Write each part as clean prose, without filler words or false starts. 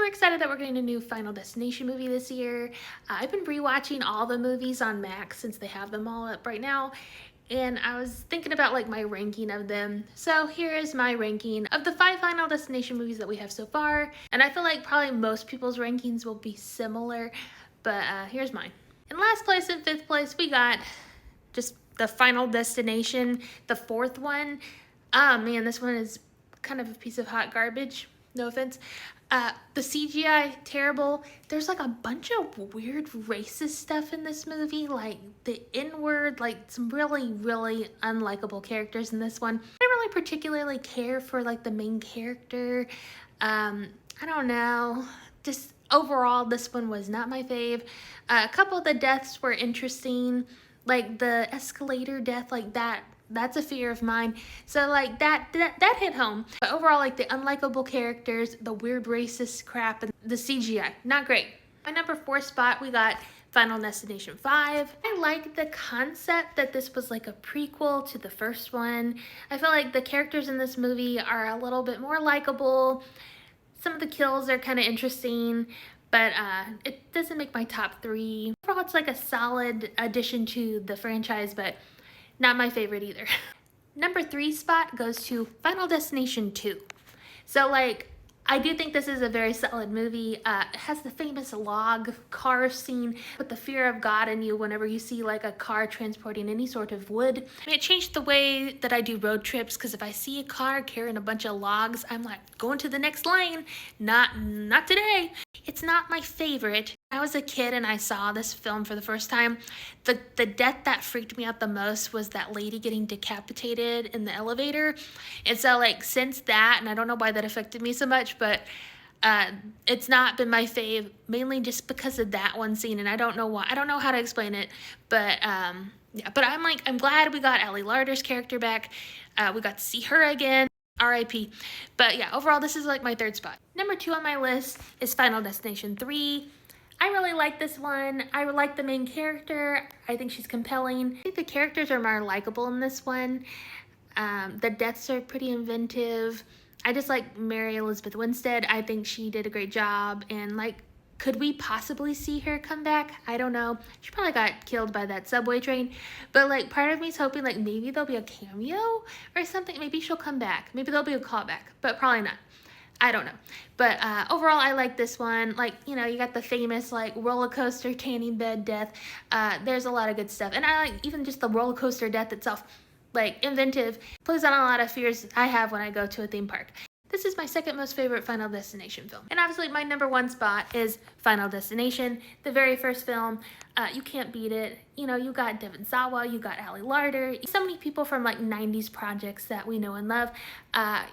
super excited that we're getting a new Final Destination movie this year. I've been rewatching all the movies on Max since they have them all up right now, and I was thinking about like my ranking of them. So here is my ranking of the 5 Final Destination movies that we have so far, and I feel like probably most people's rankings will be similar, but here's mine. In last place and 5th place, we got just the Final Destination, the 4th one. Oh man, this one is kind of a piece of hot garbage. No offense. The CGI, terrible. There's like a bunch of weird racist stuff in this movie, like the N-word, like some really, really unlikable characters in this one. I don't really particularly care for like the main character. I don't know. Just overall, this one was not my fave. A couple of the deaths were interesting, like the escalator death, like that's a fear of mine. So like that hit home. But overall, like the unlikable characters, the weird racist crap, and the CGI, not great. My number 4 spot, we got Final Destination 5. I like the concept that this was like a prequel to the first one. I feel like the characters in this movie are a little bit more likable. Some of the kills are kind of interesting, but it doesn't make my top 3. Overall, it's like a solid addition to the franchise, but not my favorite either. Number 3 spot goes to Final Destination 2. So like, I do think this is a very solid movie. It has the famous log car scene with the fear of God in you whenever you see like a car transporting any sort of wood. I mean, it changed the way that I do road trips, because if I see a car carrying a bunch of logs, I'm like, going to the next lane. Not today. It's not my favorite. When I was a kid and I saw this film for the first time, the death that freaked me out the most was that lady getting decapitated in the elevator. And so like since that, and I don't know why that affected me so much, but it's not been my fave, mainly just because of that one scene, and I don't know why. I don't know how to explain it, but yeah, but I'm glad we got Ali Larter's character back. We got to see her again. R.I.P. But yeah, overall, this is like my 3rd spot. Number 2 on my list is Final Destination 3. I really like this one. I like the main character. I think she's compelling. I think the characters are more likable in this one. The deaths are pretty inventive. I just like Mary Elizabeth Winstead. I think she did a great job, and like, could we possibly see her come back? I don't know. She probably got killed by that subway train. But like, part of me is hoping like maybe there'll be a cameo or something. Maybe she'll come back. Maybe there'll be a callback, but probably not. I don't know. But overall, I like this one. Like, you know, you got the famous like roller coaster tanning bed death. There's a lot of good stuff. And I like even just the roller coaster death itself. Like, inventive. Plays on a lot of fears I have when I go to a theme park. This is my 2nd most favorite Final Destination film. And obviously my number 1 spot is Final Destination, the very first film. You can't beat it. You know, you got Devon Sawa, you got Ali Larter, so many people from like 90s projects that we know and love.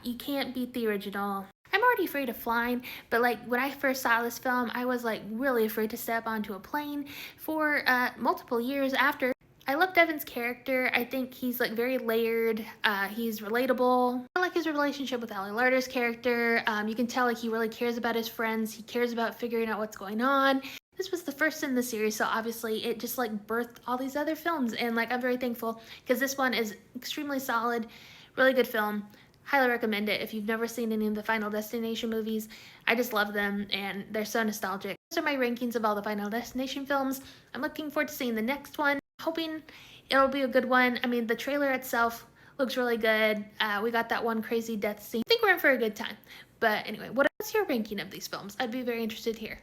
You can't beat the original. I'm already afraid of flying, but like when I first saw this film, I was like really afraid to step onto a plane for multiple years after. I love Devon's character. I think he's like very layered. He's relatable. I like his relationship with Ali Larter's character. You can tell like he really cares about his friends. He cares about figuring out what's going on. This was the first in the series, so obviously it just like birthed all these other films, and like I'm very thankful because this one is extremely solid, really good film. Highly recommend it if you've never seen any of the Final Destination movies. I just love them, and they're so nostalgic. Those are my rankings of all the Final Destination films. I'm looking forward to seeing the next one. Hoping it'll be a good one. I mean, the trailer itself looks really good. We got that one crazy death scene. I think we're in for a good time. But anyway, what's your ranking of these films? I'd be very interested here.